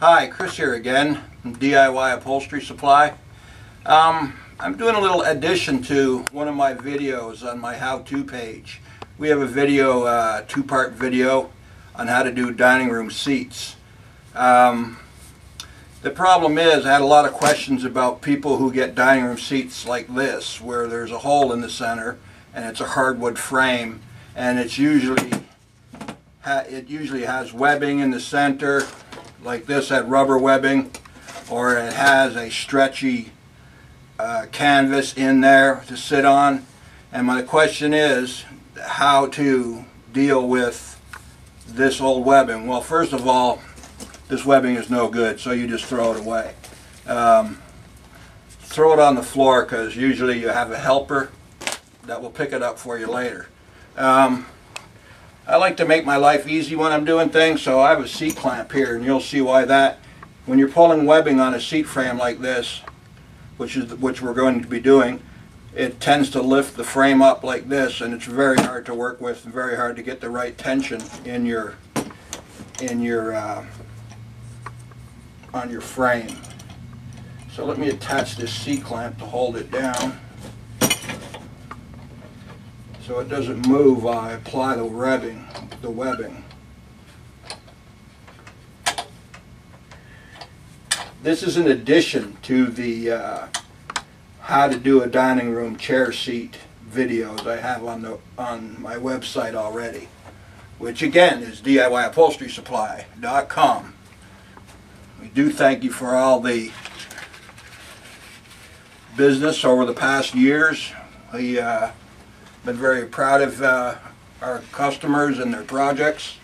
Hi, Chris here again from DIY Upholstery Supply. I'm doing a little addition to one of my videos on my how-to page. We have a video, two-part video on how to do dining room seats. The problem is I had a lot of questions about people who get dining room seats like this, where there's a hole in the center and it's a hardwood frame, and it usually has webbing in the center like this, that rubber webbing, or it has a stretchy canvas in there to sit on. And my question is how to deal with this old webbing. Well, first of all, this webbing is no good, so you just throw it away. Throw it on the floor, because usually you have a helper that will pick it up for you later. I like to make my life easy when I'm doing things, so I have a seat clamp here, and you'll see why that. When you're pulling webbing on a seat frame like this, which we're going to be doing, it tends to lift the frame up like this, and it's very hard to work with and very hard to get the right tension in your on your frame. So let me attach this seat clamp to hold it down so it doesn't move while I apply the webbing. This is an addition to the how to do a dining room chair seat videos I have on my website already, which again is DIYupholsterysupply.com. We do thank you for all the business over the past years. We been very proud of our customers and their projects,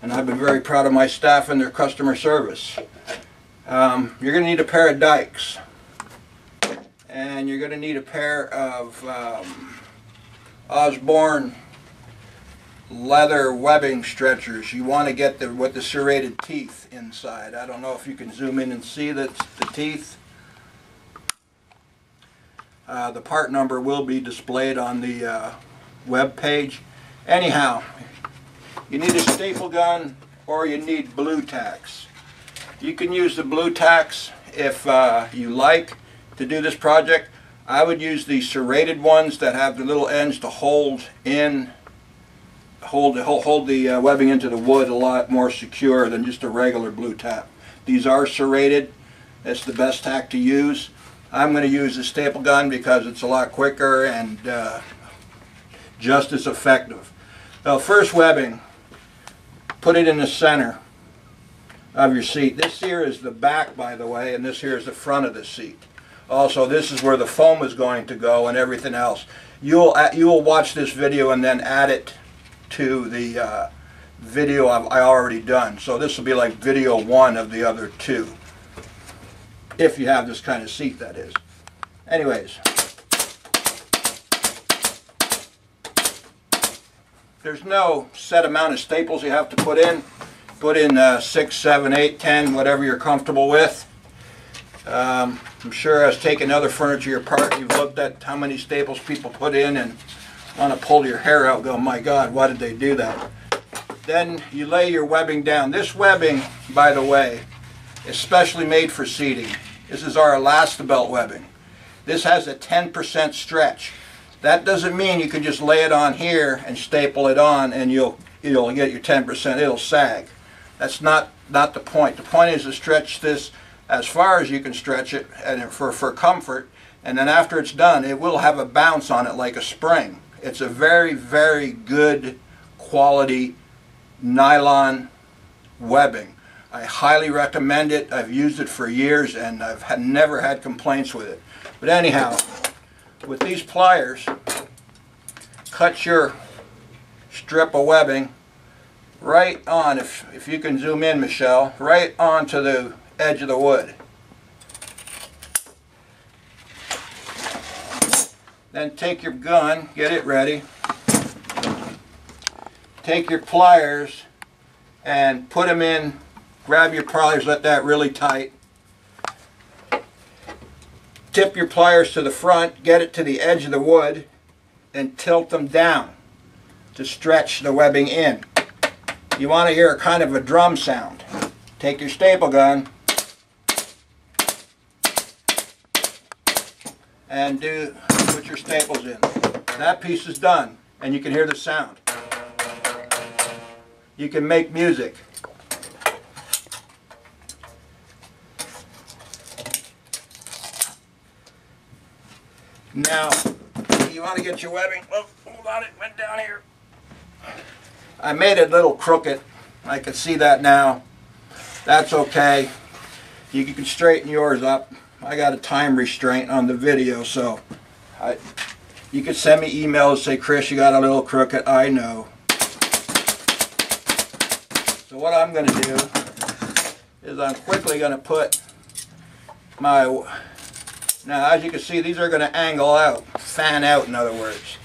and I've been very proud of my staff and their customer service. You're going to need a pair of dikes, and you're going to need a pair of Osborne leather webbing stretchers. You want to get with the serrated teeth inside. I don't know if you can zoom in and see the teeth. The part number will be displayed on the web page. Anyhow, you need a staple gun, or you need blue tacks. You can use the blue tacks if you like to do this project. I would use the serrated ones that have the little ends to hold the webbing into the wood a lot more secure than just a regular blue tack. These are serrated. That's the best tack to use. I'm going to use the staple gun because it's a lot quicker and just as effective. Now, first webbing, put it in the center of your seat. This here is the back, by the way, and this here is the front of the seat. Also, this is where the foam is going to go and everything else. You will watch this video and then add it to the video I already done. So this will be like video 1 of the other 2. If you have this kind of seat, that is. Anyways, there's no set amount of staples you have to put in. Put in 6, 7, 8, 10, whatever you're comfortable with. I'm sure as taking other furniture apart, you've looked at how many staples people put in and want to pull your hair out, go, my God, why did they do that? Then you lay your webbing down. This webbing, by the way, is specially made for seating. This is our Elastbelt webbing. This has a 10% stretch. That doesn't mean you can just lay it on here and staple it on and you'll get your 10%. It'll sag. That's not the point. The point is to stretch this as far as you can stretch it, and for comfort, and then after it's done, it will have a bounce on it like a spring. It's a very, very good quality nylon webbing. I highly recommend it. I've used it for years and I've never had complaints with it. But anyhow, with these pliers, cut your strip of webbing right on, if you can zoom in, Michelle, right onto the edge of the wood. Then take your gun, get it ready, take your pliers and put them in. Grab your pliers, let that really tight. Tip your pliers to the front, get it to the edge of the wood, and tilt them down to stretch the webbing in. You want to hear a kind of a drum sound. take your staple gun and put your staples in. That piece is done, and you can hear the sound. You can make music. Now, you want to get your webbing. Oh, hold on, it went down here. I made it a little crooked. I can see that now. That's okay. You can straighten yours up. I got a time restraint on the video, so you can send me emails and say, Chris, you got a little crooked. I know. So what I'm going to do is I'm quickly going to put my... Now, as you can see, these are going to angle out, fan out, in other words.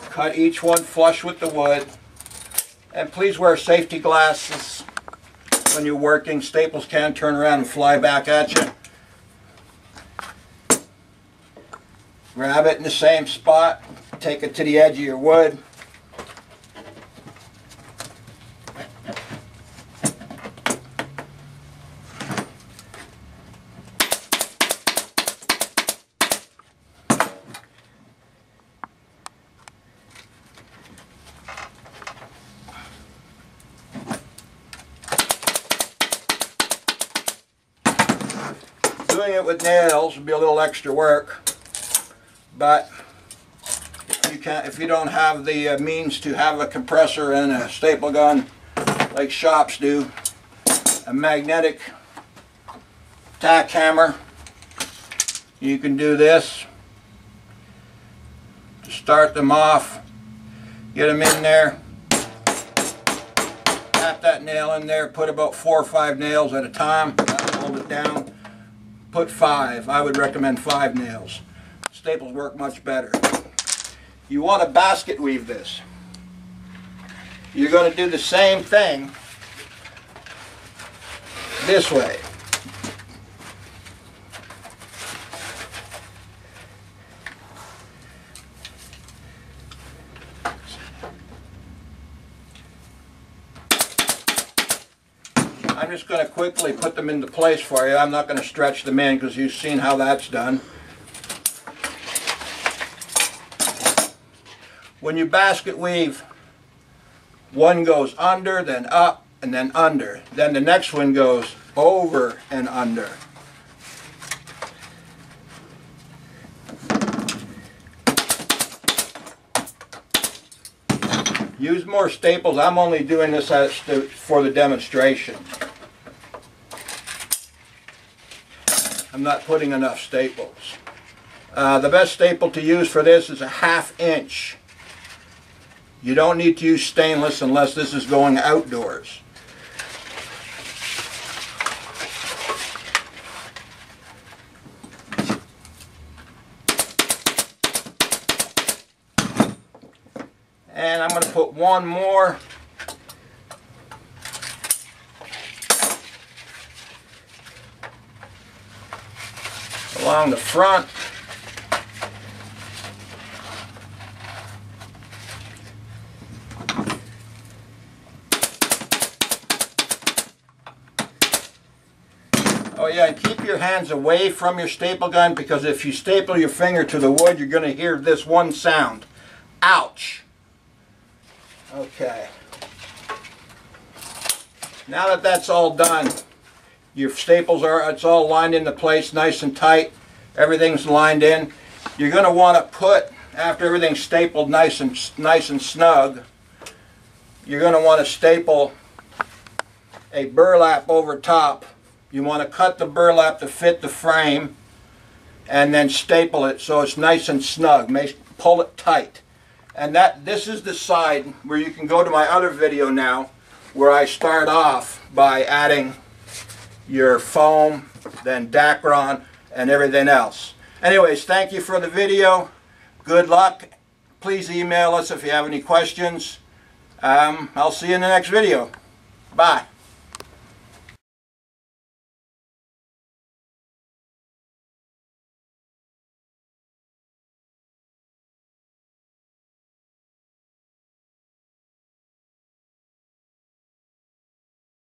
Cut each one flush with the wood. And please wear safety glasses when you're working. Staples can turn around and fly back at you. Grab it in the same spot. Take it to the edge of your wood. Doing it with nails would be a little extra work, but if you don't have the means to have a compressor and a staple gun like shops do, a magnetic tack hammer, you can do this to start them off. Get them in there, tap that nail in there, put about 4 or 5 nails at a time, hold it down. Put 5. I would recommend 5 nails. Staples work much better. You want to basket weave this. You're going to do the same thing this way. I'm just going to quickly put them into place for you. I'm not going to stretch them in because you've seen how that's done. When you basket weave, one goes under, then up, and then under. Then the next one goes over and under. Use more staples. I'm only doing this for the demonstration. I'm not putting enough staples. The best staple to use for this is a 1/2 inch. You don't need to use stainless unless this is going outdoors. And I'm going to put one more. Along the front. Oh yeah, and keep your hands away from your staple gun, because if you staple your finger to the wood, you're going to hear this one sound. Ouch! Okay. Now that that's all done, your staples it's all lined into place nice and tight. Everything's lined in. You're going to want to put, after everything's stapled nice and snug, you're going to want to staple a burlap over top. You want to cut the burlap to fit the frame and then staple it so it's nice and snug. Pull it tight. And this is the side where you can go to my other video now, where I start off by adding your foam, then Dacron, and everything else. Anyways, thank you for the video. Good luck. Please email us if you have any questions. I'll see you in the next video. Bye.